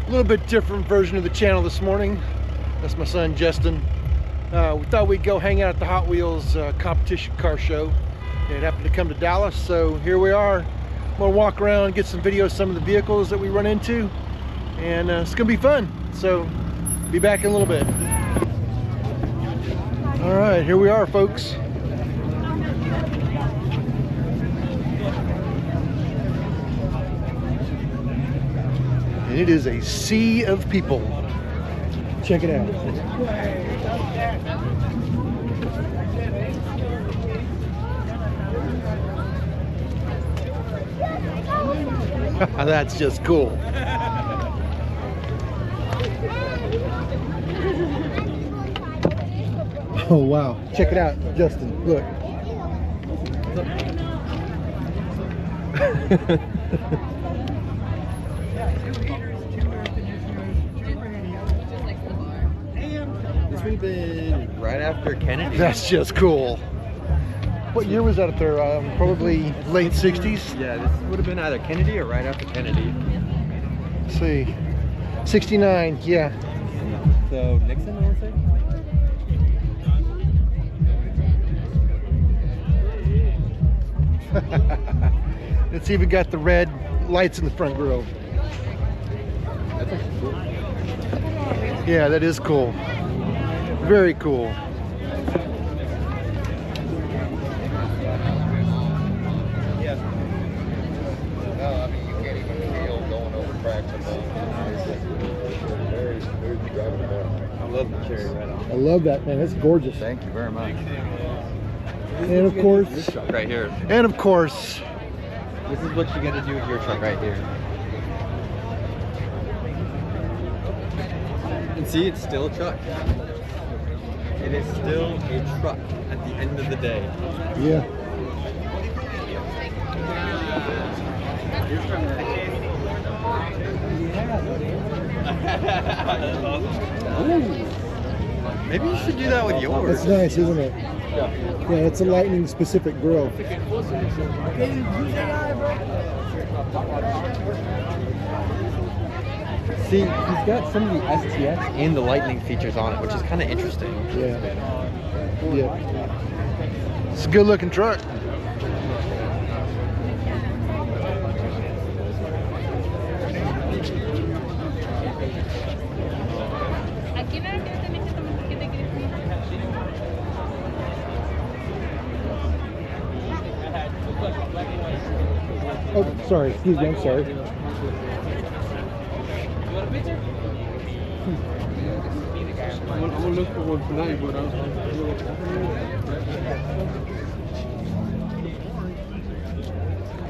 A little bit different version of the channel this morning. That's my son Justin. We thought we'd go hang out at the Hot Wheels competition car show. It happened to come to Dallas, so here we are. I'm gonna walk around, get some videos of some of the vehicles that we run into, and it's gonna be fun. So be back in a little bit. All right, here we are, folks. And it is a sea of people. Check it out. That's just cool. Oh wow, check it out, Justin, look. This would have been right after Kennedy. That's just cool. What year was that up there? Probably late 60s? Yeah, this would have been either Kennedy or right after Kennedy. Let's see. 69, yeah. So Nixon, I want to say? It's even got the red lights in the front grille. That's actually cool. Yeah, that is cool. Very cool. I love the cherry right on. I love that, man. That's gorgeous. Thank you very much. And of course, This truck right here. and of course, This is what you got to do with your truck right here. And see, it's still a truck. It is still a truck at the end of the day. yeah. Maybe you should do that with yours. That's nice, isn't it? Yeah, it's a lightning specific grill. See, he's got some of the STX and the lightning features on it, which is kind of interesting. Yeah. Yeah. It's a good looking truck. Oh, sorry. Excuse me. I'm sorry. I'm gonna look for one tonight, but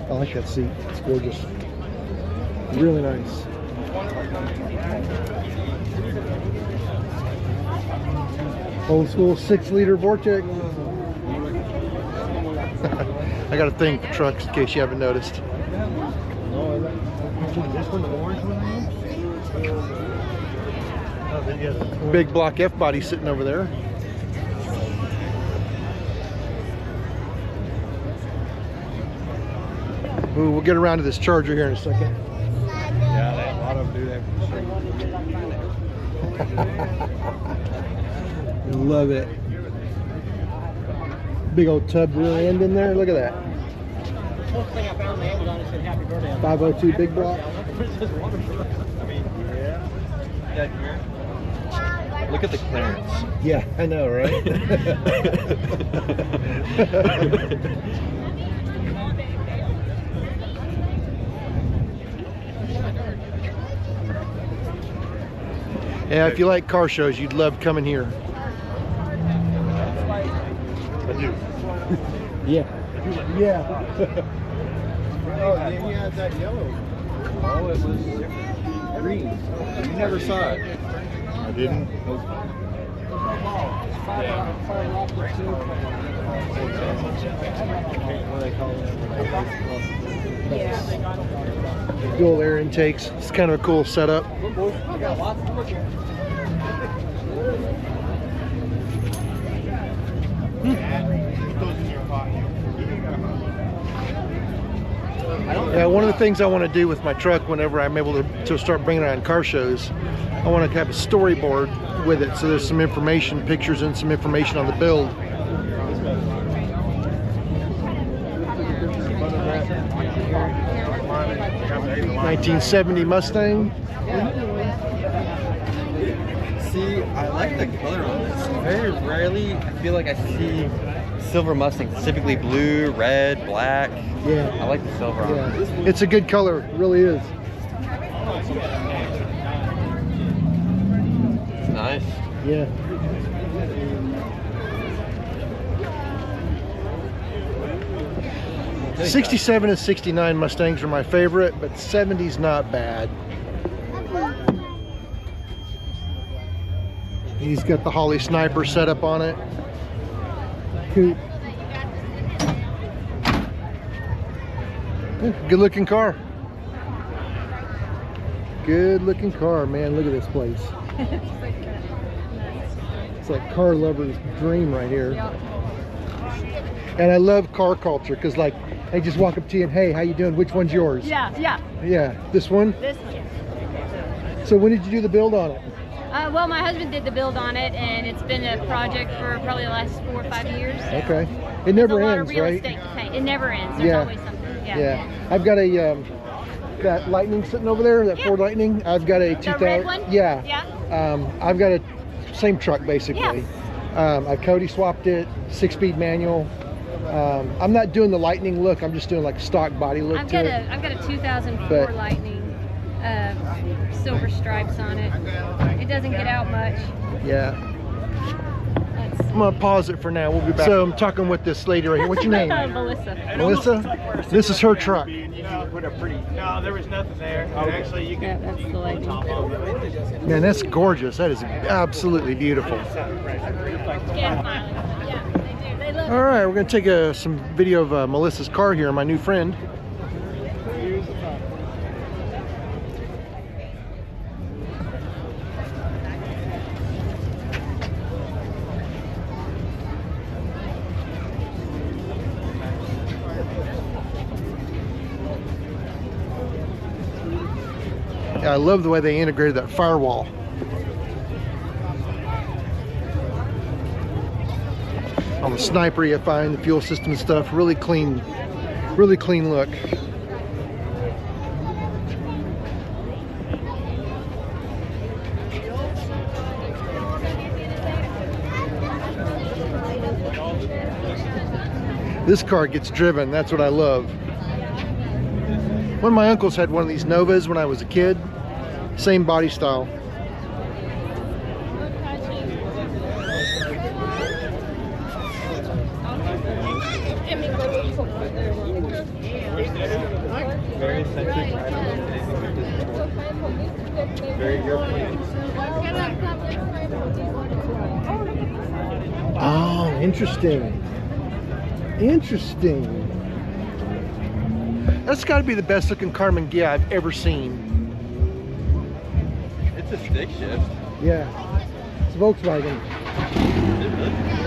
I like that seat. It's gorgeous. Really nice. Old school 6-liter Vortex. I got a thing for trucks in case you haven't noticed. This one, the orange one? Big block F body sitting over there. Ooh, we'll get around to this Charger here in a second. Yeah, a lot of them do that for sure. Love it. Big old tub rear end in there. Look at that. 502 big block. Look at the clearance. Yeah, I know, right? Yeah, if you like car shows, you'd love coming here. I do. Yeah. Yeah. Oh, and then he had that yellow. Oh, it was green. You never saw it. I didn't. What do they call it? Dual air intakes. It's kind of a cool setup. Yeah, one of the things I want to do with my truck whenever I'm able to start bringing it on car shows, I want to have a storyboard with it, so there's some information, pictures and some information on the build. 1970 Mustang. See, I like the color on this. Very rarely I feel like I see silver Mustang, specifically blue, red, black. Yeah. I like the silver on it. It's a good color, it really is. It's nice. Yeah. '67 and '69 Mustangs are my favorite, but '70's not bad. He's got the Holly Sniper set up on it. Coupe. Good looking car. Good looking car, man. Look at this place. It's like car lover's dream right here. And I love car culture because, like, they just walk up to you and, hey, how you doing? Which one's yours? Yeah. Yeah, this one? This one. So when did you do the build on it? Well, my husband did the build on it, and it's been a project for probably the last 4 or 5 years. Okay. It never There's a lot ends, of real right? estate to paint. It never ends. There's Yeah. always something. Yeah. I've got a that Lightning sitting over there, that Ford Lightning. I've got a 2000. red one? Yeah. Yeah. I've got a same truck basically. I Cody swapped it, 6-speed manual. I'm not doing the Lightning look. I'm just doing like a stock body look I've to it. got a 2004 But- Lightning, silver stripes on it. It doesn't get out much. Yeah. Let's I'm gonna pause it for now. We'll be back. So I'm talking with this lady right here. What's your name? Melissa. Melissa? This is her truck. No, there was nothing there. Actually, you Yeah, can. that's the Lightning. Man, that's gorgeous. That is absolutely beautiful. Yeah, they do. They look. All right, we're gonna take some video of Melissa's car here, my new friend. I love the way they integrated that firewall. On the Sniper, you find the fuel system and stuff. Really clean look. This car gets driven. That's what I love. One of my uncles had one of these Novas when I was a kid. Same body style. Very eccentric. Very European. Oh, interesting. Interesting. That's got to be the best looking Carmen Ghia I've ever seen. It's a stick shift. Yeah. It's Volkswagen.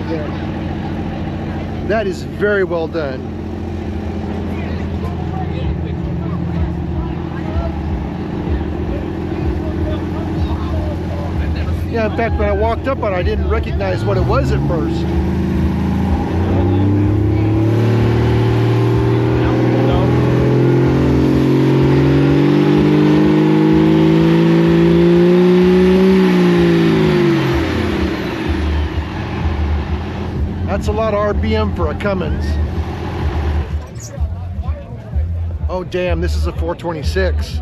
Yeah. That is very well done. Yeah, in fact, when I walked up on it, I didn't recognize what it was at first. That's a lot of RPM for a Cummins. Oh damn, this is a 426.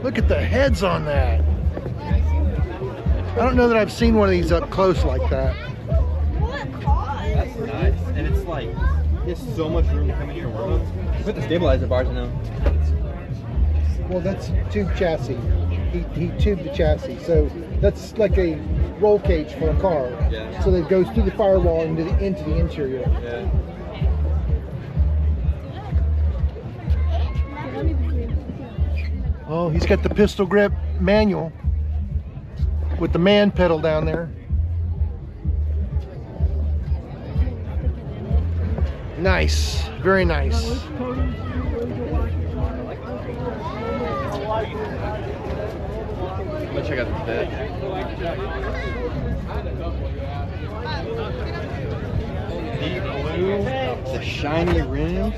Look at the heads on that. I don't know that I've seen one of these up close like that. That's nice. And it's like, there's so much room to come in here and work with. Put the stabilizer bars in them. Well, that's tube chassis. He tubed the chassis, so that's like a roll cage for a car. Yeah. So that it goes through the firewall into the interior. Yeah. Oh, he's got the pistol grip manual with the man pedal down there. Nice, very nice. Let's check out the bed. Deep blue, the shiny rims,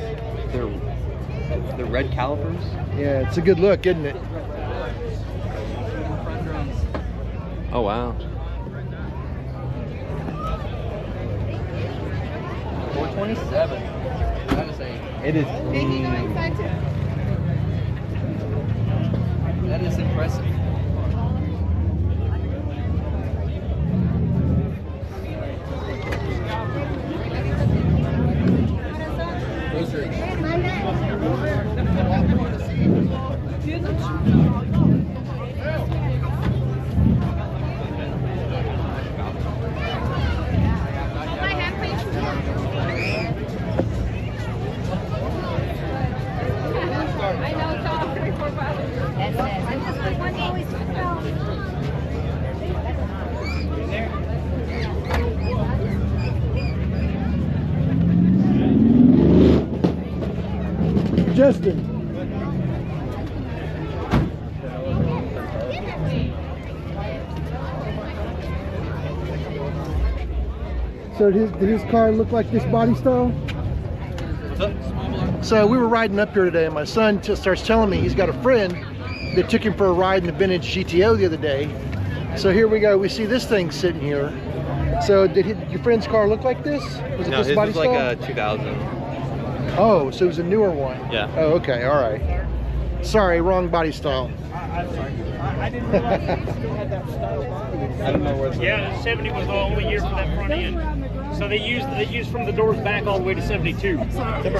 the red calipers. Yeah, it's a good look, isn't it? Oh wow. 427. It is clean. That is impressive. Justin. So did his car look like this body style? So we were riding up here today and my son just starts telling me he's got a friend that took him for a ride in the vintage GTO the other day. So here we go, we see this thing sitting here. So did your friend's car look like this? Was it No, this his body was style? like a 2000. Oh, so it was a newer one. Yeah. Oh, okay, all right. Sorry, wrong body style. I didn't realize they still had that style body. I don't know where it's Yeah, 70 was the only year for that front end. So they used from the doors back all the way to 72. 71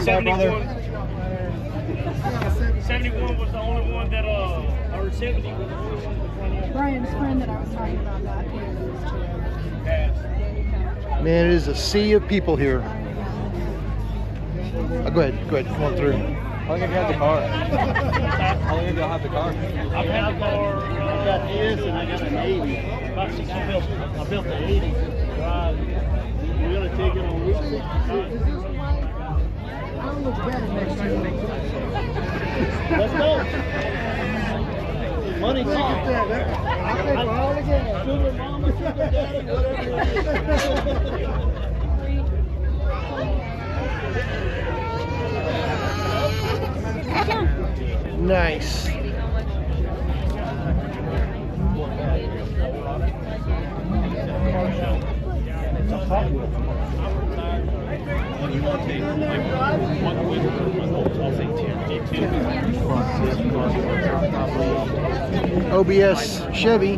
was the only one that or 70 was the only one with the front end. Brian's friend that I was talking about that. Passed. Man, it is a sea of people here. Oh, go ahead, come on through. How long have you had the car? How long have you had the car? I've had the car. I got this and I got an 80. About 6 I built the 80. We're gonna take it on Route 66. I'll look better next time. Let's go. Money ticket. I'll take all again. Sugar mama, sugar daddy, whatever. Nice. OBS Chevy.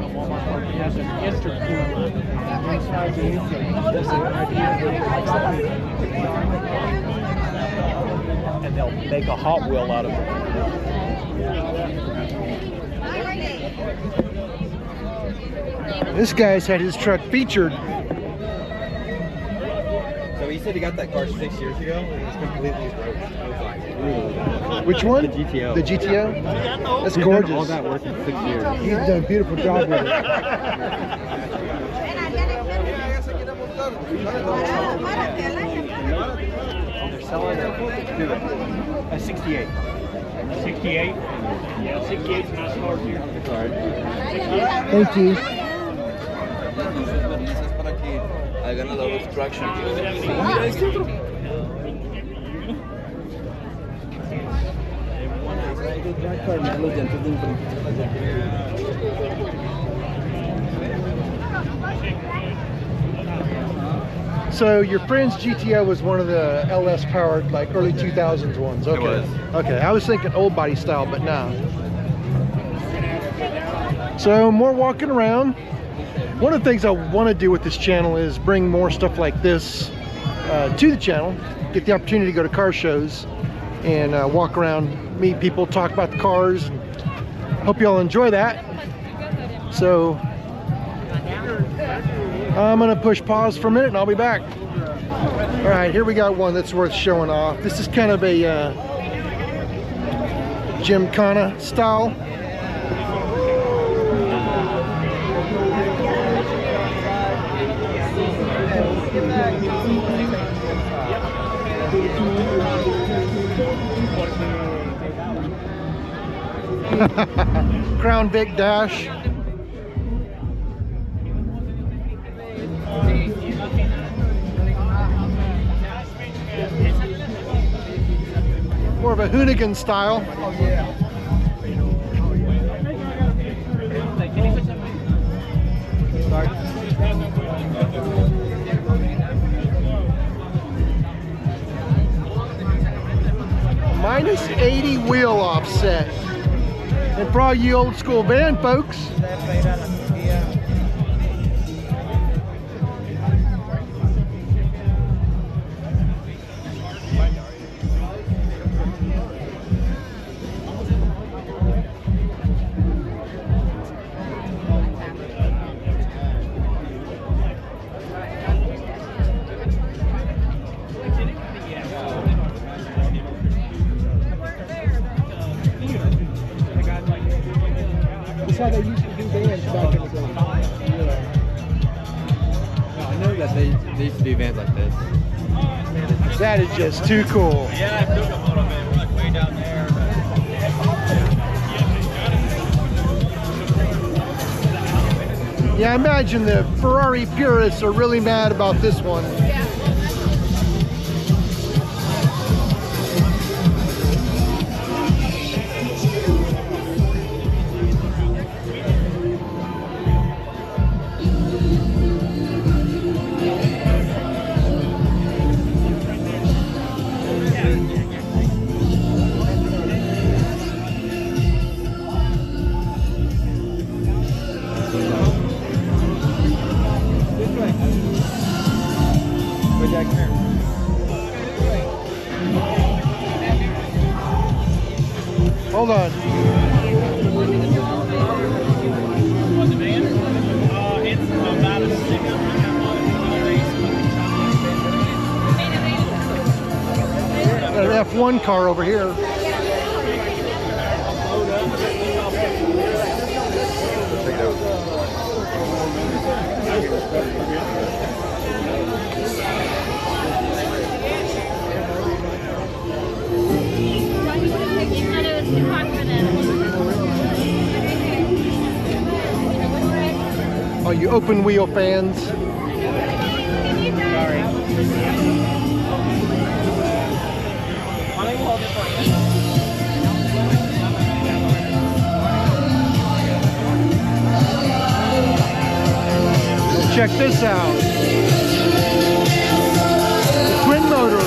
And they'll make a Hot Wheel out of it. This guy's had his truck featured. So he said he got that car 6 years ago and it's completely broken. Which one? The GTO. The GTO? That's He's gorgeous. done all that work in 6 years. He's done a beautiful job with it. They're selling it. A 68. 68? Yeah, 68 is a nice car here. It's alright. Thank you. Hagan a lot of traction. So your friend's GTO was one of the LS powered, like early 2000s ones. Okay. was. Okay, I was thinking old body style, but no. So more walking around. One of the things I want to do with this channel is bring more stuff like this to the channel. Get the opportunity to go to car shows and walk around, meet people, talk about the cars. Hope you all enjoy that. So I'm gonna push pause for a minute and I'll be back. All right, here we got one that's worth showing off. This is kind of a Gymkhana style. Crown Vic Dash. More of a Hoonigan style. Minus 80 wheel offset. And for all you old school van folks, that's how they used to do vans back in the day. I know that they used to do vans like this. That is just too cool. Yeah, I took a little bit. We're like way down there. Yeah, I imagine the Ferrari purists are really mad about this one. Hold on. It's about a 6. Got an F1 car over here. All you open wheel fans. Check this out. The twin motor.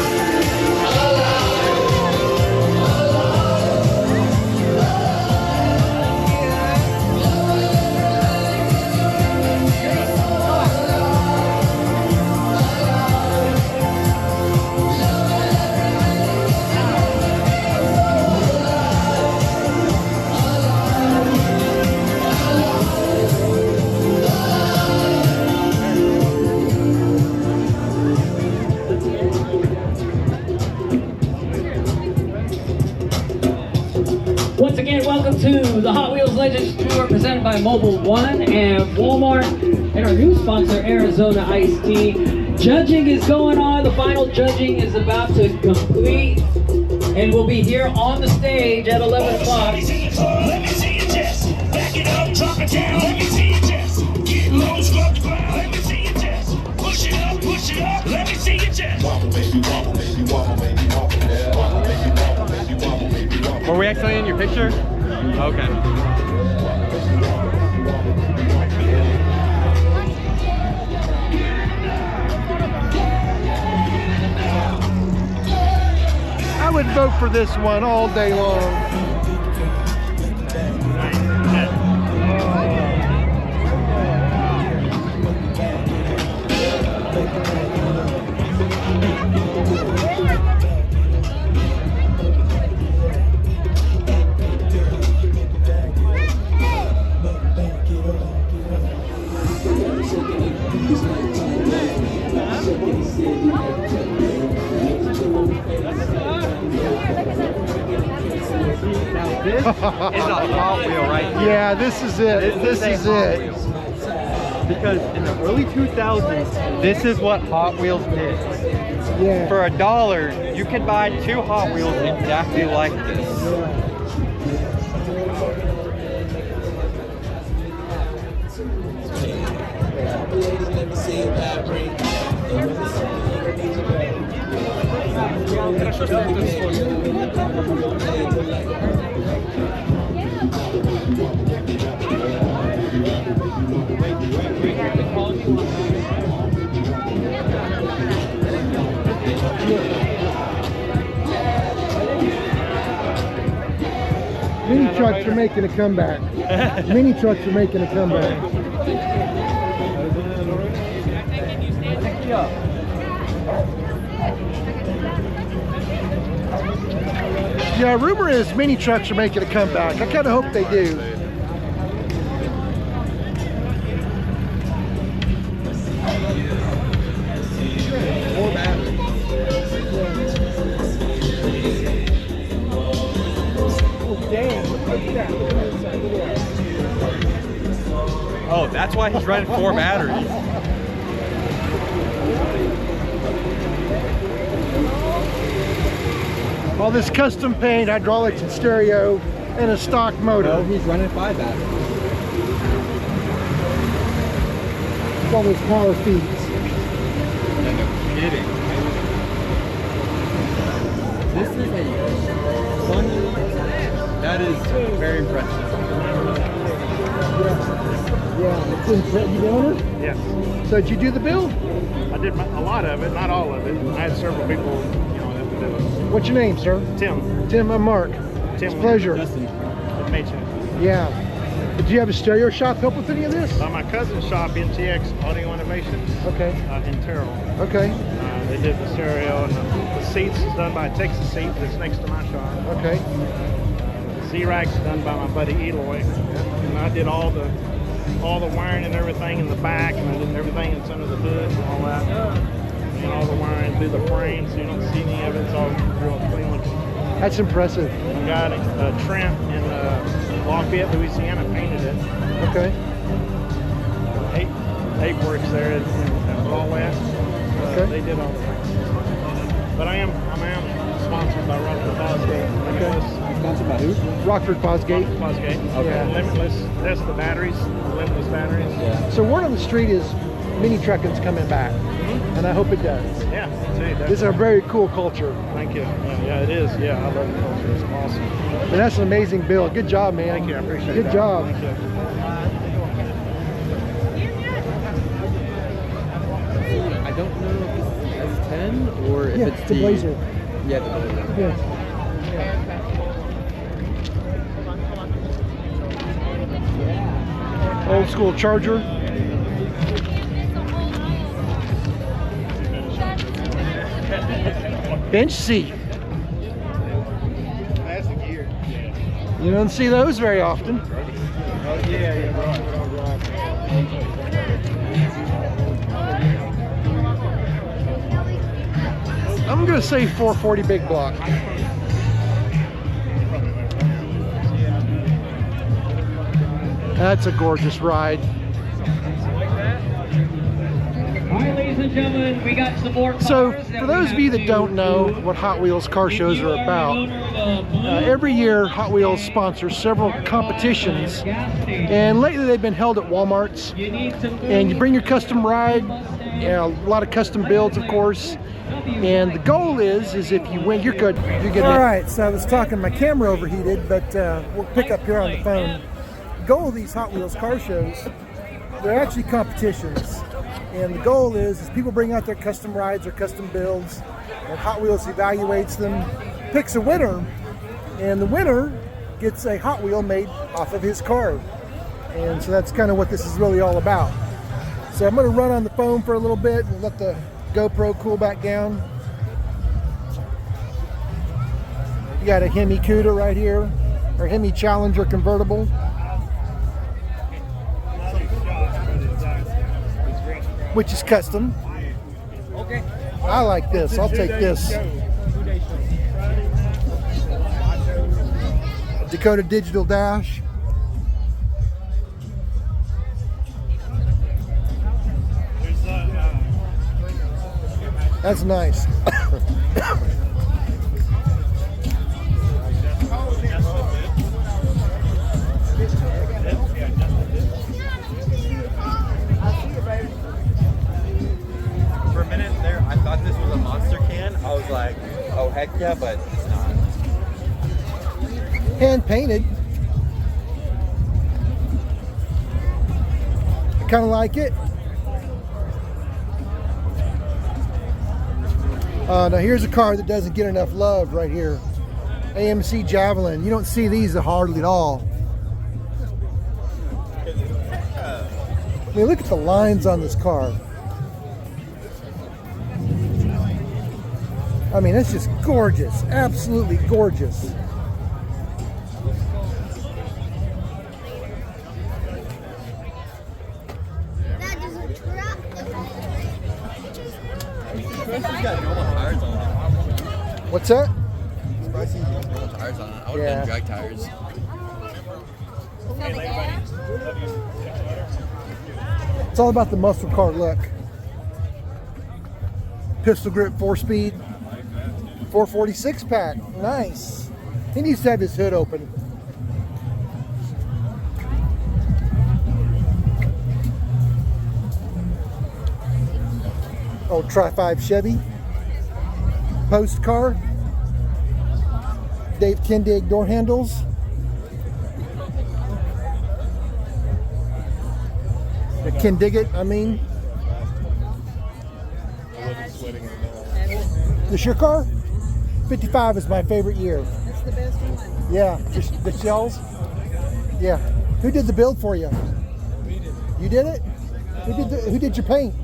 Once again, welcome to the Hot Wheels Legends Tour presented by Mobile One and Walmart and our new sponsor, Arizona Iced Tea. Judging is going on. The final judging is about to complete and we'll be here on the stage at 11 o'clock. Let me see your chest. Back it up, drop it down. Let me see your chest. Get low, scrub the ground. Let me see your chest. Push it up, push it up. Let me see your chest. Wobble, baby, wobble, baby, wobble, baby, wobble. Wobble, baby, wobble, baby, wobble, baby, wobble. Were we actually in your picture? Okay. I would vote for this one all day long. This is a Hot Wheel right here. Yeah, this is it. This is a Hot it. Wheel. Because in the early 2000s, this is what Hot Wheels did. Yeah. For $1, you could buy 2 Hot Wheels exactly like this. Mini trucks are making a comeback. Mini trucks are making a comeback. Yeah, rumor is mini trucks are making a comeback. I kind of hope they do. More batteries. Oh, that's why he's running 4 batteries. All this custom paint, hydraulics and stereo, and a stock motor. No, he's running 5 batteries. All those power feeds. No kidding. This is a funny. That is very impressive. Yeah, it's impressive. You the owner? Yes. So did you do the build? I did a lot of it, not all of it. I had several people, that would do it. What's your name, sir? Tim. Tim, I'm Mark. Tim. It's a pleasure. Justin. Good to meet you. Yeah. Did you have a stereo shop help with any of this? My cousin's shop, NTX Audio Innovations, Okay. in Terrell. Okay. They did the stereo and the seats is done by Texas Seat that's next to my shop. Okay. The Z-Rack's done by my buddy Eloy. And I did all the wiring and everything in the back, and I did everything that's under the hood and all that. And all the wiring through the frame, so you don't see any of it. It's all real clean looking. That's impressive. I got Trent in Lafayette, Louisiana, painted it. Okay. Ape works there and all that. Okay. They did all the things. But I am sponsored by Rockford Fosgate. Limitless. Sponsored by who? Rockford Fosgate. Fosgate. Okay. And Limitless. That's the batteries. Limitless batteries. Yeah. So word on the street is mini trucking's coming back, and I hope it does. Yeah. This is a very cool culture. Thank you. Yeah, it is. Yeah, I love the culture. It's awesome. And that's an amazing build. Good job, man. Thank you. I appreciate Good that. job. Thank you. I don't know if this is S10 or if Yeah, it's the Blazer. Yeah, the Blazer. Yeah. Old school Charger. Bench seat. That's the gear. You don't see those very often. Oh, yeah. I'm gonna say 440 big block. That's a gorgeous ride. All right, ladies and gentlemen, we got some more cars. So, for those of you that don't know what Hot Wheels car shows are about, every year Hot Wheels sponsors several competitions, and lately they've been held at Walmart's. And you bring your custom ride, a lot of custom builds, of course. And the goal is if you win, you're good. You're good. All right, so I was talking, my camera overheated, but we'll pick up here on the phone. The goal of these Hot Wheels car shows, they're actually competitions. And the goal is people bring out their custom rides or custom builds, and Hot Wheels evaluates them, picks a winner, and the winner gets a Hot Wheel made off of his car. And so that's kind of what this is really all about. So I'm going to run on the phone for a little bit and let the GoPro cool back down. You got a Hemi Cuda right here, or Hemi Challenger convertible. Which is custom. Okay. I like this. I'll take this. Dakota Digital Dash. That's nice. For a minute there, I thought this was a Monster can. I was like, oh heck yeah, but it's not. Hand painted. I kind of like it. Now here's a car that doesn't get enough love right here. AMC Javelin. You don't see these hardly at all. I mean, look at the lines on this car. I mean, it's just gorgeous. Absolutely gorgeous. What's that? Surprised you didn't roll tires on it. I would have been drag tires. It's all about the muscle car look. Pistol grip 4-speed, 446 pack. Nice. He needs to have his hood open. Old Tri-5 Chevy. Post car. Dave Kindig door handles. The Kindig, I mean. This your car? 55 is my favorite year. That's the best one. Yeah, just the shells. Yeah. Who did the build for you? We did. You did it? Who did your paint?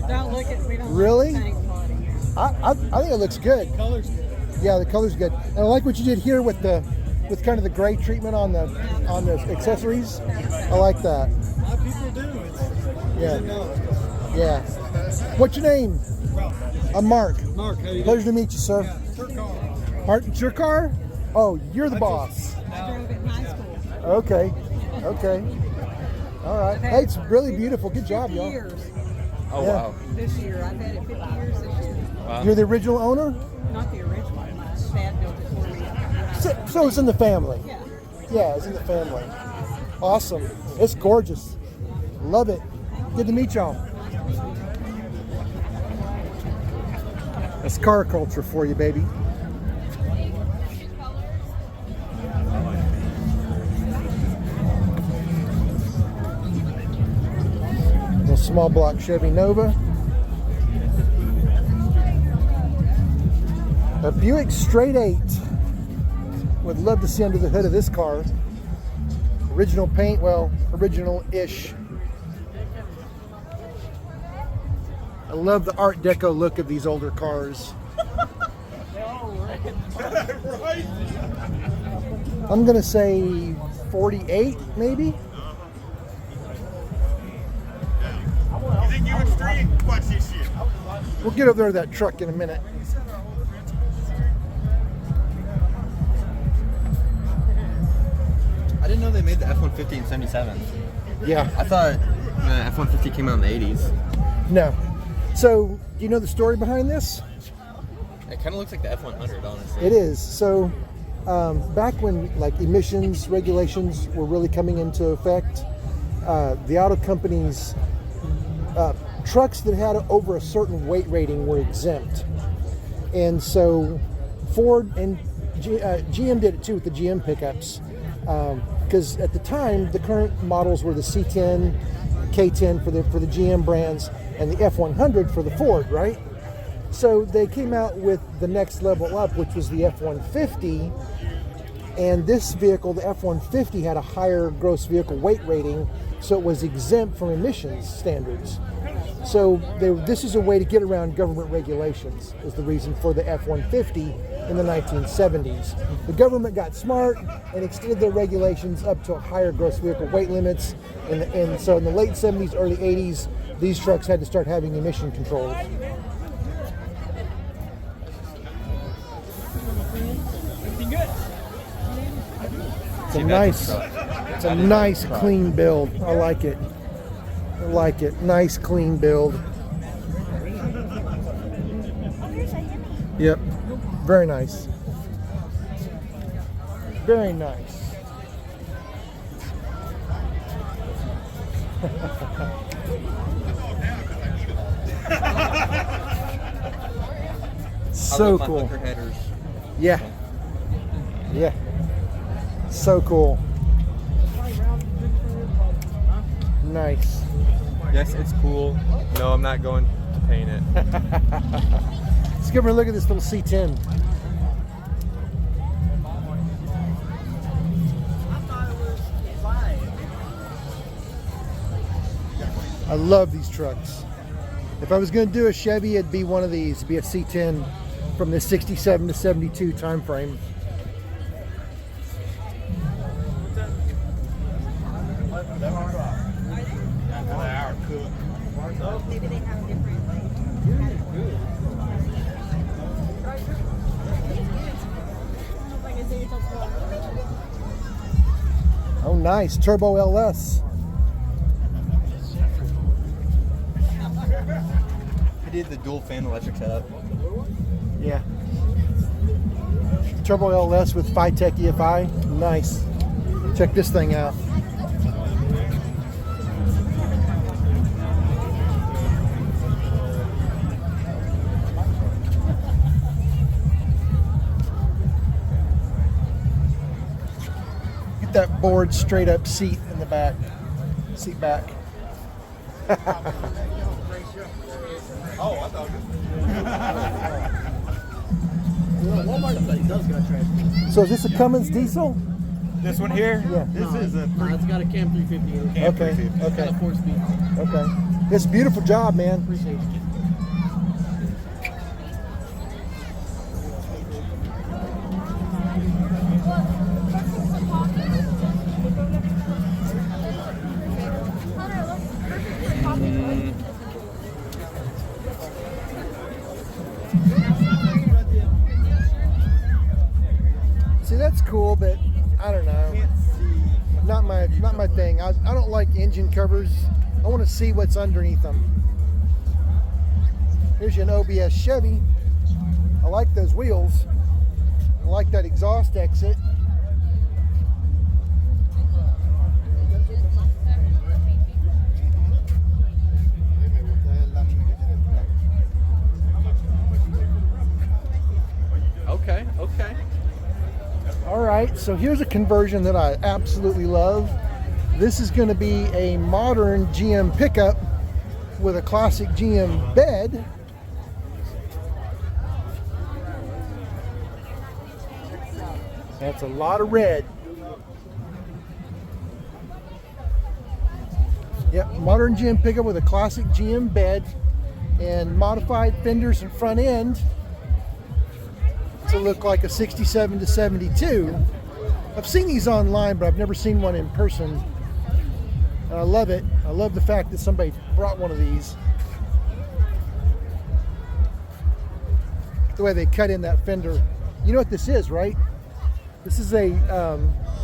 Don't look at. We don't. Really? Like paint body. I think it looks good. Color's good. Yeah, the color's good. And I like what you did here with kind of the gray treatment on the accessories. I like that. A lot of people do. Yeah. No. Yeah. What's your name? I'm Mark. Mark, how you Pleasure to meet you, sir. Your car. Mark, it's your car? Oh, you're the boss. I drove it in high school. Okay. Okay. All right. Hey, it's really beautiful. Good job, 50 y'all. years Oh Yeah. wow. this year. I've had it 50 years this year. Wow. You're the original owner? Not the original. My dad built it for me. So it's in the family. Yeah. Yeah, it's in the family. Awesome. It's gorgeous. Love it. Good to meet y'all. That's car culture for you, baby. A small block Chevy Nova. A Buick Straight 8. Would love to see under the hood of this car. Original paint, well, original-ish. I love the Art Deco look of these older cars. I'm gonna say 48, maybe. You think you extreme? Watch this shit. We'll get over there to that truck in a minute. I didn't know they made the F-150 in '77. Yeah, I thought the F-150 came out in the '80s. no. So, do you know the story behind this? It kind of looks like the F-100, honestly. It is. So, back when like emissions regulations were really coming into effect, the auto companies, trucks that had over a certain weight rating were exempt. And so Ford and GM did it too with the GM pickups. Because at the time, the current models were the C10, K10 for the GM brands, and the F100 for the Ford, right? So they came out with the next level up, which was the F-150, and this vehicle, the F-150, had a higher gross vehicle weight rating, so it was exempt from emissions standards. So this is a way to get around government regulations, is the reason for the F-150 in the 1970s. The government got smart and extended their regulations up to higher gross vehicle weight limits, and so in the late 70s, early 80s, these trucks had to start having emission controls. It's a nice clean build. I like it. I like it. Nice clean build. Yep, very nice. Very nice. So cool. Hooker headers. Yeah. Yeah. So cool. Nice. Yes, it's cool. No, I'm not going to paint it. Let's give her a look at this little C10. I love these trucks. If I was going to do a Chevy, it'd be one of these. It'd be a C10 from the 67 to 72 time frame. Maybe they have different, Oh, nice. Turbo LS. I did the dual fan electric setup. Yeah. Turbo LS with Phytech EFI. Nice. Check this thing out. Get that board straight up seat in the back. Seat back. So is this a Cummins diesel? This one here? Yeah. This is a It's got a Cam 350 in it. Okay. It's got a Okay. 4-speed. Okay. It's a beautiful job, man. Appreciate it. See, that's cool, but I don't know. Not my thing. I don't like engine covers. I want to see what's underneath them. Here's an OBS Chevy. I like those wheels. I like that exhaust exit. Okay, okay. All right, so here's a conversion that I absolutely love. This is going to be a modern GM pickup with a classic GM bed. That's a lot of red. Yep, modern GM pickup with a classic GM bed and modified fenders and front end to look like a 67 to 72. I've seen these online, but I've never seen one in person. And I love it. I love the fact that somebody brought one of these. The way they cut in that fender. You know what this is, right? This is a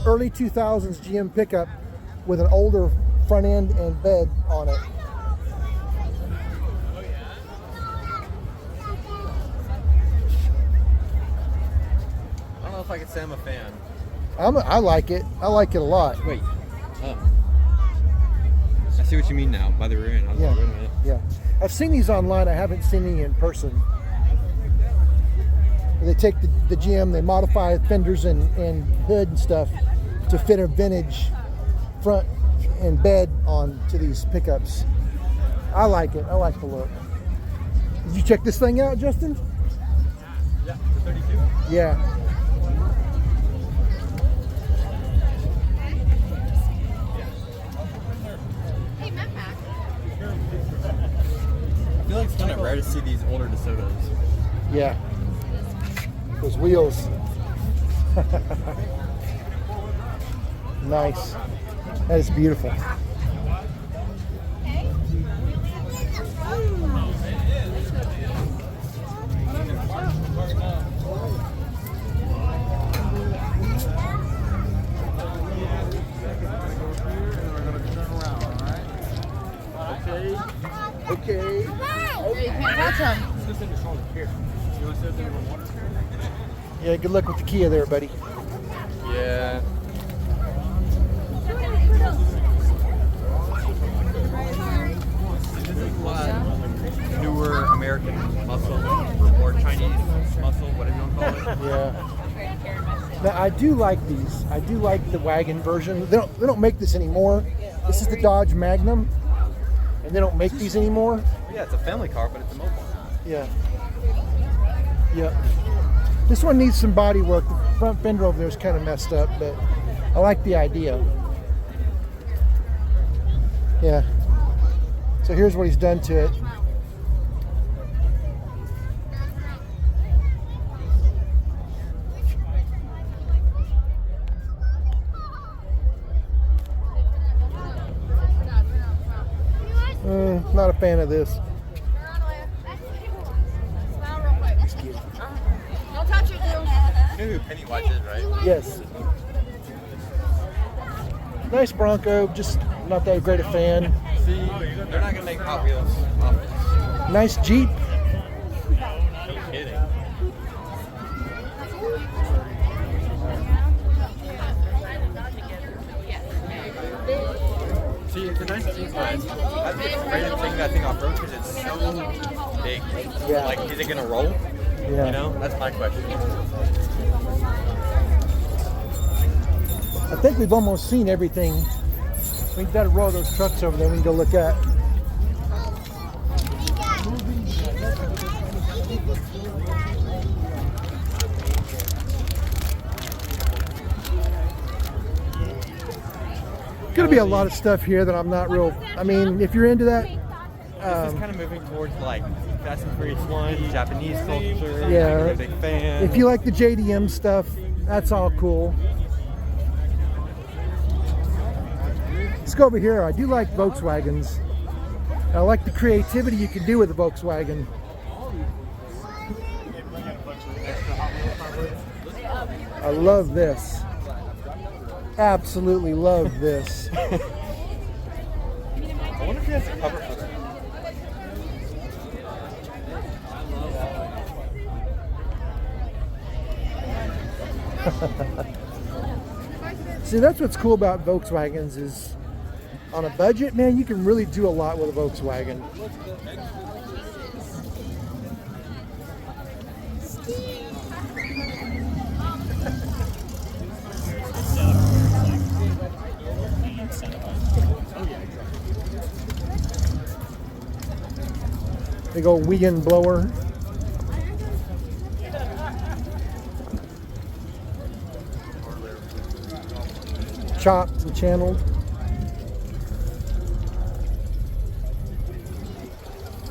early 2000s GM pickup with an older front end and bed on it. I don't know if I could say I'm a fan. I like it. I like it a lot. Wait. Oh. I see what you mean now. By the rear end. I was Yeah. like, wait a minute. Yeah. I've seen these online. I haven't seen any in person. They take the GM, they modify fenders and hood and stuff to fit a vintage front and bed on to these pickups. I like it. I like the look. Did you check this thing out, Justin? Yeah, the 32. Yeah. I feel like it's kind of rare to see these older DeSotos. Yeah. Those wheels. Nice. That is beautiful. Okay. You can't touch them. Let's sit in the shoulder. Here. You want to sit there? Yeah, good luck with the Kia there, buddy. Yeah. Newer American muscle or Chinese muscle, whatever you want to call it. Yeah. Now, I do like these. I do like the wagon version. They don't make this anymore. This is the Dodge Magnum, and they don't make these anymore. Yeah, it's a family car, but it's a mobile. Yeah. Yep. This one needs some body work. The front fender over there is kind of messed up, but I like the idea. Yeah. So here's what he's done to it. Not a fan of this. Don't touch it, dude. You know who Pennywise is, right? Yes. Nice Bronco, just not that great a fan. See, they're not gonna make Hot Wheels off this. Nice Jeep. No kidding. See, it's a nice Jeep, but I've been afraid of taking that thing off road because it's so big. Yeah. Like, is it gonna roll? Yeah. You know, that's my question. I think we've almost seen everything. We've got to roll those trucks over there we can go look at. Gonna be a lot of stuff here that I'm not real. I mean, if you're into that, This is kind of moving towards like Fast and Furious 1, Japanese culture. Yeah. I'm a big fan. if you like the JDM stuff, that's all cool. Let's go over here. I do like Volkswagens. I like the creativity you can do with a Volkswagen. I love this. Absolutely love this. I wonder if he has a cover for that. See, that's what's cool about Volkswagens is on a budget, man, you can really do a lot with a Volkswagen. Big old wind blower. Chopped and channeled.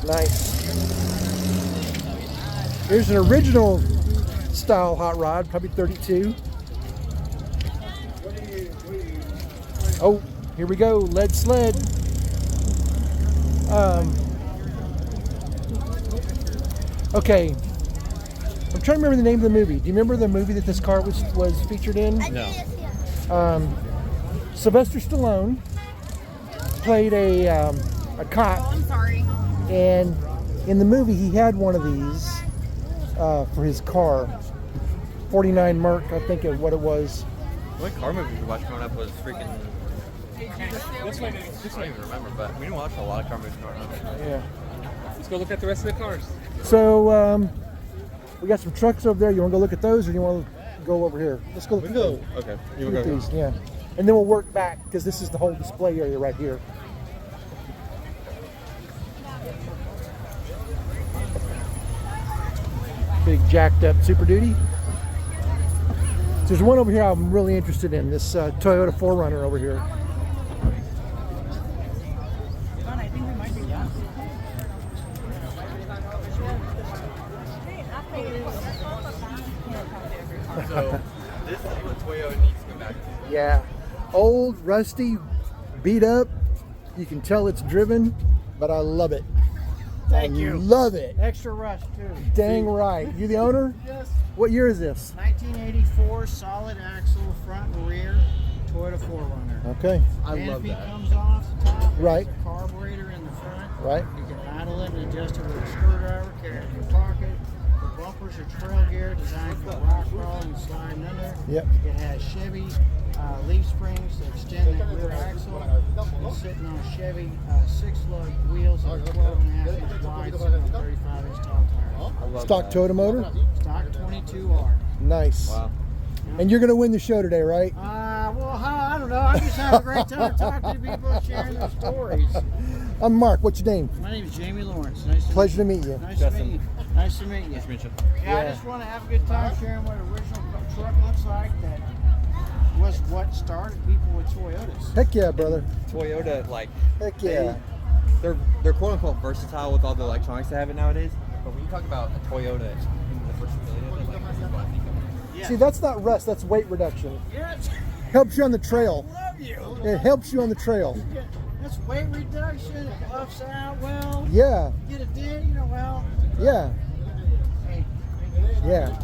Nice. Here's an original style hot rod, probably 32. Oh, here we go, lead sled. Okay, I'm trying to remember the name of the movie. Do you remember the movie that this car was featured in? No. Sylvester Stallone played a cop. Oh, I'm sorry. And in the movie, he had one of these for his car. 49 Merc, I think of what it was. What car movie we watched growing up was freaking... I don't even remember, but we didn't watch a lot of car movies growing up. Yeah. Let's go look at the rest of the cars. So, we got some trucks over there. You want to go look at those, or you want to go over here? Let's go look We at can go. Okay. You look want at to go? these, yeah. And then we'll work back, because this is the whole display area right here. Big jacked up Super Duty. So there's one over here I'm really interested in, this Toyota 4Runner over here. So, this is what Toyota needs to go back to. Yeah, old, rusty, beat up. You can tell it's driven, but I love it. Thank I you. love it. Extra rust too. Dang right. You the owner? Yes. What year is this? 1984 solid axle front and rear Toyota 4Runner. Okay. Canopy comes off the top. Right. There's a carburetor in the front. Right. You can idle it and adjust it with a screwdriver, carry it in your pocket. The bumpers are trail gear designed for rock crawling and sliding under. Yep. It has Chevy leaf springs that extend the rear axle. It's sitting on Chevy 6-lug wheels that are 12.5 inch wide, sitting on 35 inch tall tires. Stock Toyota motor? Stock 22R. Nice. Wow. And you're going to win the show today, right? Well, I don't know. I'm just having a great time talking to people and sharing their stories. I'm Mark. What's your name? My name is Jamie Lawrence. Nice to Pleasure meet to meet you. Nice to meet you. Nice to meet you. Nice to meet you. Yeah, I just want to have a good time sharing what an original truck looks like. That was what started people with Toyotas. Heck yeah, brother. Toyota, like, Heck yeah. they're quote unquote versatile with all the electronics they have it nowadays. But when you talk about a Toyota and the versatility of it, like, this is what I think of. Yeah. See, that's not rust. That's weight reduction. Yeah, Helps you on the trail. I love you. It helps you on the trail. That's weight reduction. It buffs out well. Yeah. Get a dent, you know, well. Yeah. Hey. Yeah.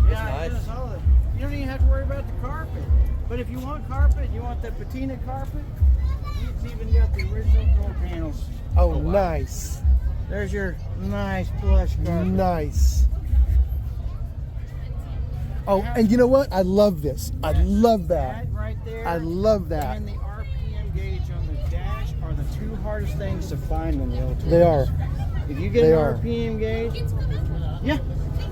Yeah, nice. it does all that. You don't even have to worry about the carpet. But if you want carpet, you want the patina carpet, it's even got the original door panels. Oh, nice. There's your nice plush carpet. Nice. Oh, and you know what? I love this. I love that. Right there. I love that. And the RPM gauge on the dash are the two hardest things to find in the old They are. If you get They an are. RPM gauge, yeah.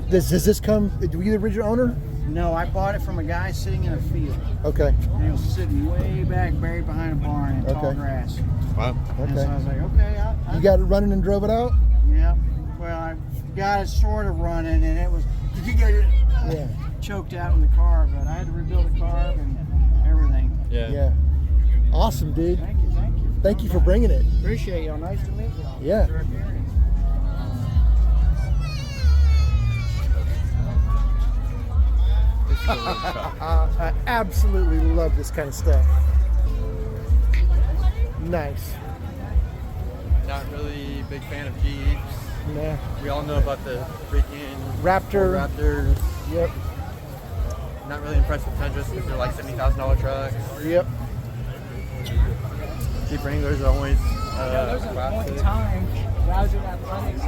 Does this come? Were you the original owner? No, I bought it from a guy sitting in a field. Okay. And it was sitting way back, buried behind a barn in tall Okay. grass. Wow. And so I Okay. was like, okay. You got it running and drove it out? Yeah. Well, I got it sort of running, and it was Yeah. choked out in the carb, but I had to rebuild the carb and everything. Yeah. Yeah. Awesome, dude. Thank you, thank you. Thank you for bringing it. Appreciate y'all. Nice to meet y'all. Yeah. Sure, Gary. I absolutely love this kind of stuff. Nice. Not really a big fan of Jeeps. Nah. We all know about the freaking Raptor. Raptors. Yep. Not really impressed with Tundras because they're like $70,000 trucks. Yep. Jeep Wranglers are always There's a point classic. in time, guys are athletics.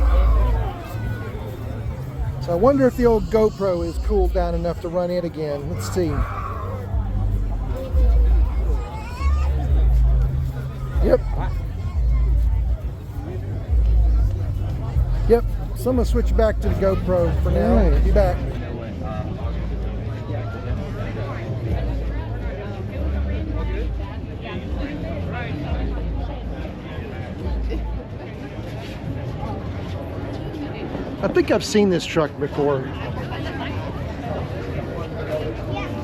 So I wonder if the old GoPro is cooled down enough to run it again. Let's see. Yep. Yep. So I'm gonna switch back to the GoPro for now. Alright. Be back. I think I've seen this truck before.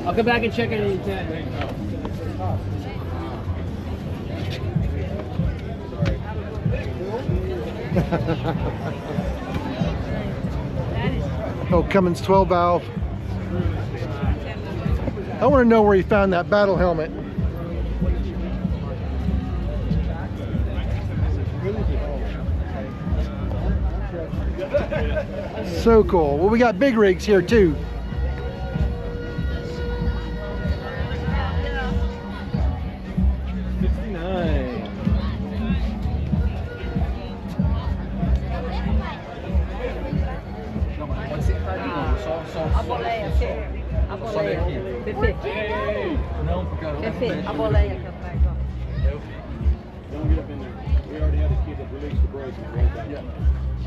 I'll come back and check it anytime. Oh, Cummins 12 valve. I want to know where he found that battle helmet. So cool. Well, we got big rigs here too.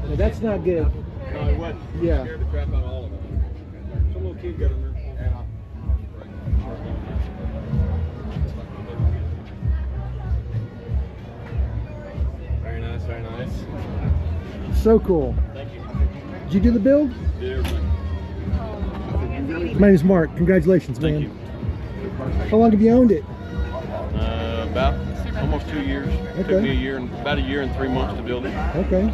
Yeah, that's not good. No, it wasn't. Yeah. Scared the crap out of all of them. Some little kid got in there. Very nice, very nice. So cool. Thank you. Did you do the build? Did everything. My name is Mark. Congratulations, man. Thank you. How long have you owned it? About almost 2 years. Okay. Took me about a year and 3 months to build it. Okay.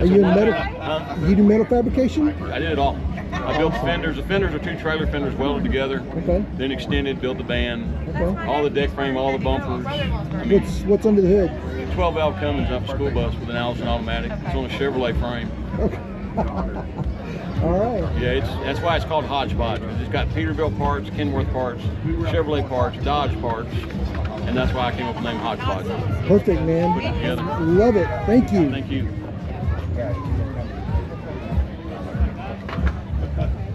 Are you in metal? Huh? You do metal fabrication? I did it all. I built the fenders. The fenders are 2 trailer fenders welded together. Okay. Then extended, built the band, Okay. all the deck frame, all the bumpers. I mean, What's under the hood? 12 valve Cummins up school bus with an Allison automatic. It's on a Chevrolet frame. Okay. All right. Yeah, that's why it's called hodgepodge. It's got Peterbilt parts, Kenworth parts, Chevrolet parts, Dodge parts, and that's why I came up with the name hodgepodge. Perfect, man. Put it together. Love it. Thank you. Thank you.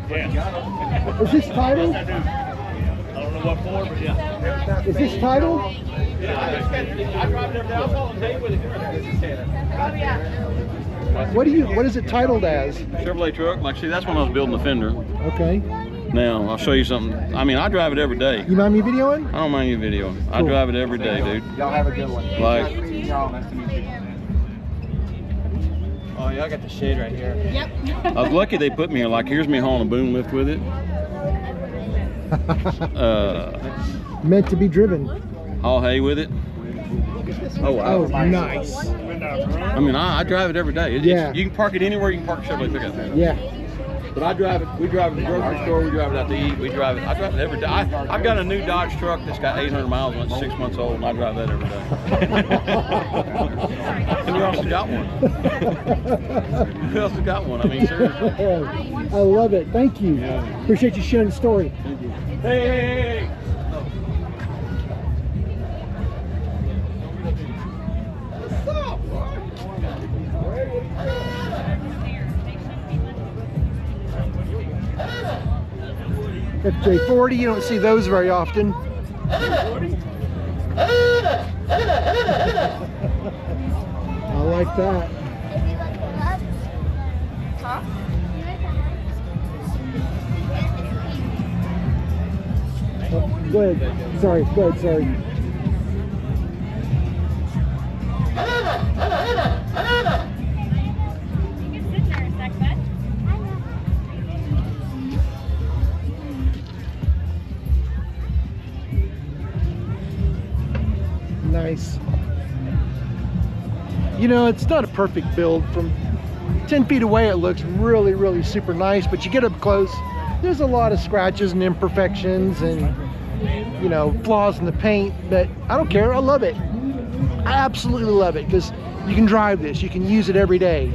Yeah. Is this titled? I don't know what for, but yeah. Is this titled? Yeah, I drive it every day. I'll call him Dave with it. What is it titled as? Chevrolet truck. Like, see, that's when I was building the fender. Okay. Now, I'll show you something. I mean, I drive it every day. You mind me videoing? I don't mind you videoing. I drive it every day, dude. Y'all have a good one. Like, Oh, y'all got the shade right here. Yep. I was lucky they put me here. Like, here's me hauling a boom lift with it. Meant to be driven. Haul hay with it. Oh, wow. Oh, nice. I mean, I drive it every day. Yeah. You can park it anywhere. You can park a Chevrolet pickup. Yeah. But I drive it. We drive it to the grocery store. We drive it out to eat. I drive it every day. I've got a new Dodge truck that's got 800 miles on it, 6 months old, and I drive that every day. And you also got one. Who else has got one? I mean, seriously. I love it. Thank you. Yeah. Appreciate you sharing the story. Thank you. Hey. 40, you don't see those very often. I like that. Oh, go ahead. Sorry, go ahead, sorry. You can sit there a sec, bud. Nice. You know, it's not a perfect build. From 10 feet away it looks really, really super nice, but you get up close, there's a lot of scratches and imperfections and, you know, flaws in the paint, but I don't care. I love it. I absolutely love it because you can drive this, you can use it every day.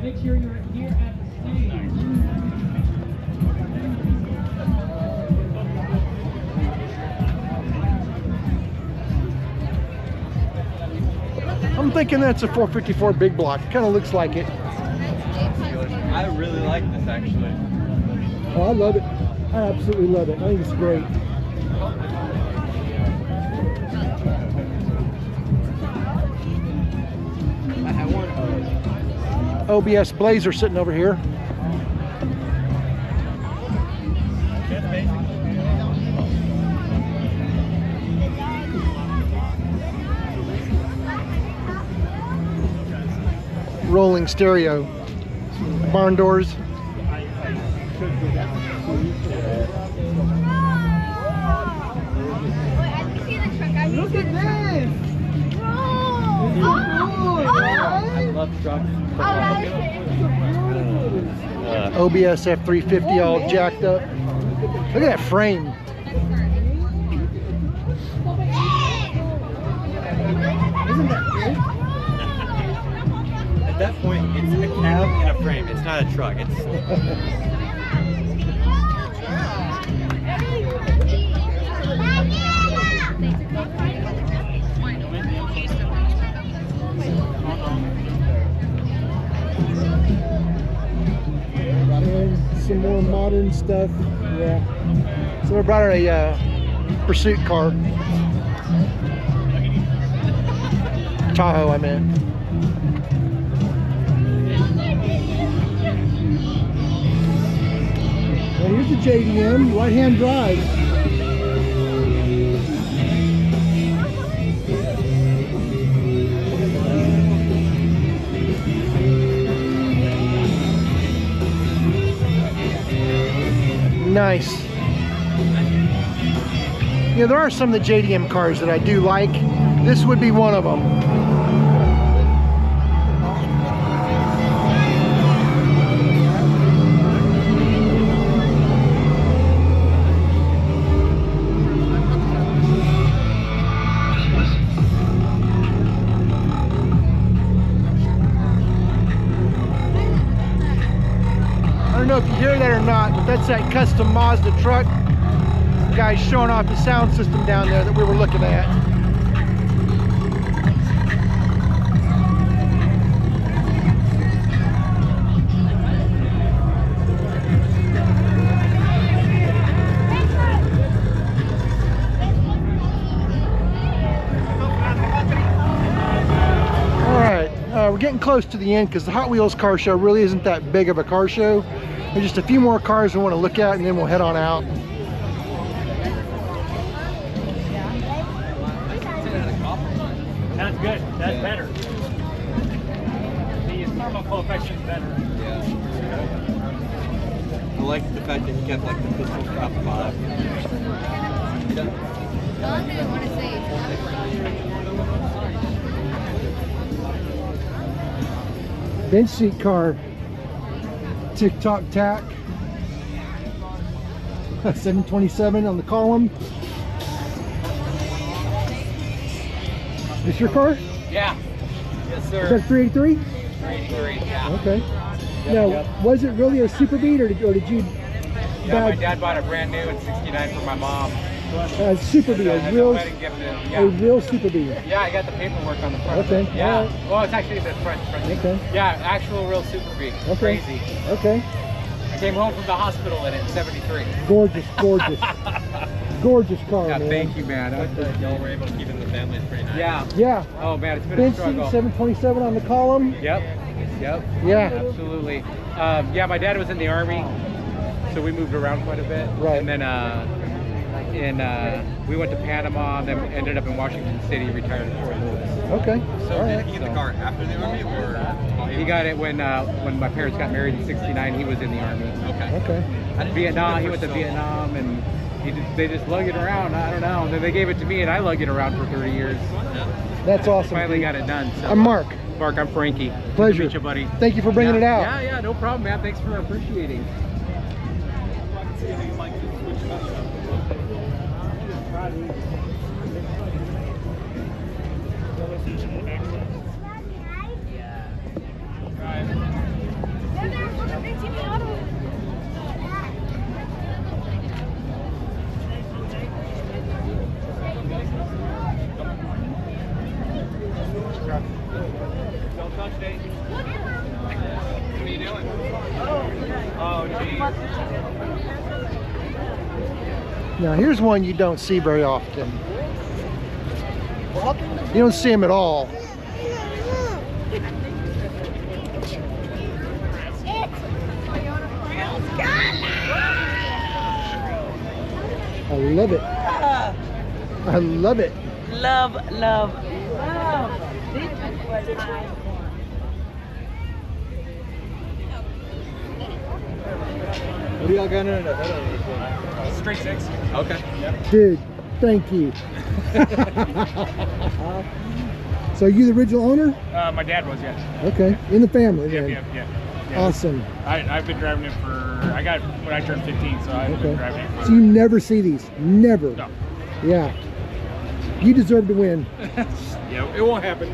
Make sure you're here at the stage. I'm thinking that's a 454 big block. Kind of looks like it. I really like this actually. Oh, I love it. I absolutely love it. I think it's great. I have one. OBS Blazer sitting over here. Rolling stereo. Barn doors. Look at this! I love trucks. OBS F350 all jacked up. Look at that frame. Isn't that good? At that point, it's a cab and a frame. It's not a truck. It's And some more modern stuff. Yeah. So we brought her a pursuit car. Tahoe, I meant. Well, here's the JDM, right-hand drive. Nice. Yeah, there are some of the JDM cars that I do like. This would be one of them. I don't know if you hear that or not, but that's that custom Mazda truck. The guy's showing off the sound system down there that we were looking at. close to the end because the Hot Wheels car show really isn't that big of a car show. There's just a few more cars we want to look at, and then we'll head on out. That's good. That's better. The thermal coefficient is better. Yeah. I like the fact that he kept like the pistol top 5. Bench seat car. Tick-tock tack. 727 on the column. This your car? Yeah. Yes, sir. Is that 383? 383, yeah. Okay. Now, was it really a Super Beat, or did you? Yeah, my dad bought it brand new in '69 for my mom. Super Beat, a real Super Beat. Yeah, I got the paperwork on the front. Okay. Yeah. Well, it's actually the front. Okay. Yeah, actual real Super Beat. Okay. Crazy. Okay. I came home from the hospital in it in '73. Gorgeous, gorgeous. Gorgeous car, Yeah, man. thank you, man. Y'all were able to keep it in the family. It's pretty nice. Yeah. Yeah. Oh man, it's been Bench a seat, struggle. 727 on the column. Yep. Yep. Yeah. Absolutely. Yeah, my dad was in the Army, so we moved around quite a bit. Right. And then we went to Panama, then ended up in Washington City, retired in Fort Lewis. Okay. So All did right. he get the car after the Army, or? He got it when my parents got married in '69. He was in the Army. Okay. Okay. Vietnam. He went to Vietnam, and they just lug it around. I don't know. Then they gave it to me, and I lugged it around for 30 years. That's awesome. Finally got it done. So. I'm Mark. Mark, I'm Frankie. Pleasure. Good to meet you, buddy. Thank you for bringing it out. Yeah, no problem, man. Thanks for appreciating. Don't touch it. What are you doing? Oh, geez. Now here's one you don't see very often. You don't see them at all. I love it. I love it. Love, love, love. What do y'all got in it ahead of this one? Straight 6. Okay. Dude, thank you. So you the original owner? My dad was, yes. Okay, in the family then. Yeah. Awesome. I've been driving it I got it when I turned 15, so I've been driving it for... So you never see these? Never? No. Yeah. You deserve to win. Yeah, it won't happen.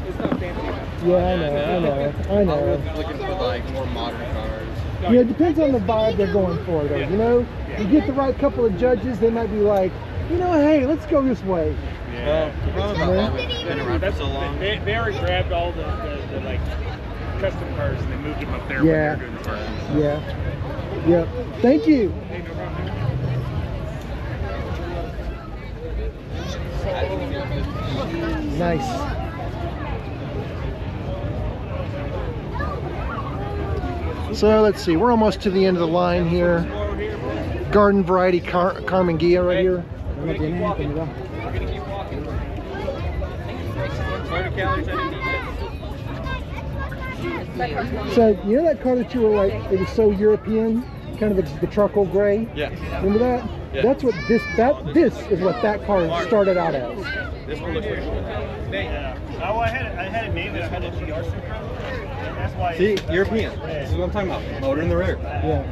It's not fancy enough. Yeah, I know. I'm looking for like more modern cars. Yeah, it depends on the vibe they're going for, though. You know, you get the right couple of judges, they might be like, you know, hey, let's go this way. Yeah. Well, the problem about Volvo's been around for so long. They already grabbed all the like custom cars and they moved them up there Yeah. when they were doing the parking. Yeah. Yep. Thank you. Hey, no problem. Nice. So let's see, we're almost to the end of the line here. Garden variety Carmen Gia right here. We're gonna keep walking. 30 calories I didn't eat. So you know that car that you were like, it was so European, kind of the charcoal gray? Yeah. Remember that? Yeah. That's what this is what that car started out as. This one looks pretty cool. Yeah. Oh, I had it named. I had a GR Supra. That's why. See, European. This is what I'm talking about. Motor in the rear. Yeah.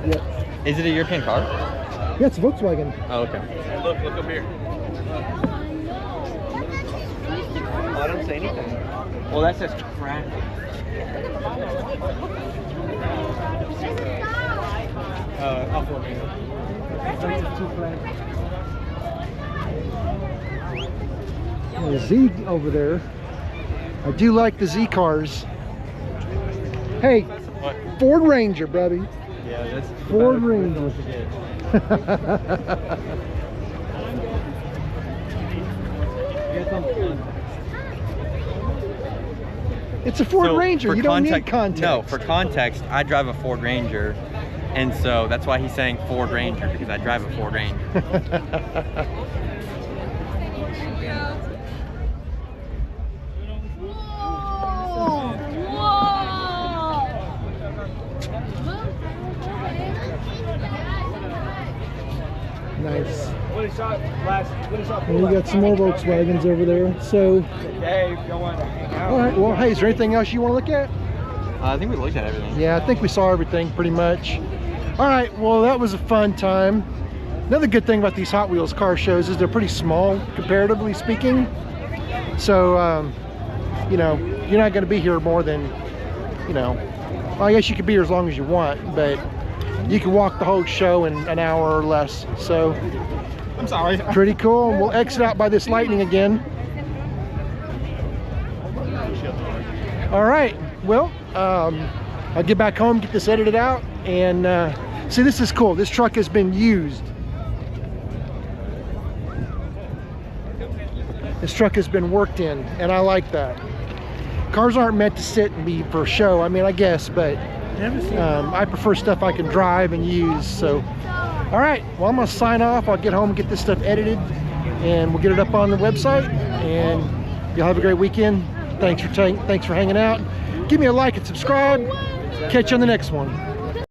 Yeah. Is it a European car? Yeah, it's a Volkswagen. Oh, okay. Hey, look up here. Oh, I don't say anything. Well, that says traffic. I'll for me. The Z over there. I do like the Z cars. Hey, What? Ford Ranger, buddy. Yeah, that's Ford Ranger. It's a Ford Ranger. for You don't need context. No, for context, I drive a Ford Ranger, and so that's why he's saying Ford Ranger, because I drive a Ford Ranger. Nice. And you got some more Volkswagens over there. So, all right. Well, hey, is there anything else you want to look at? I think we looked at everything. Yeah, I think we saw everything pretty much. All right. Well, that was a fun time. Another good thing about these Hot Wheels car shows is they're pretty small, comparatively speaking. So, you know, you're not going to be here more than, you know, well, I guess you could be here as long as you want, but you can walk the whole show in an hour or less. So, I'm sorry. pretty cool. We'll exit out by this lightning again. All right. Well, I'll get back home, get this edited out, and see, this is cool. This truck has been used. This truck has been worked in, and I like that. Cars aren't meant to sit and be for show. I mean, I guess, but I prefer stuff I can drive and use. So, all right. Well, I'm gonna sign off. I'll get home and get this stuff edited, and we'll get it up on the website. And you'll have a great weekend. Thanks for hanging out. Give me a like and subscribe. Catch you on the next one.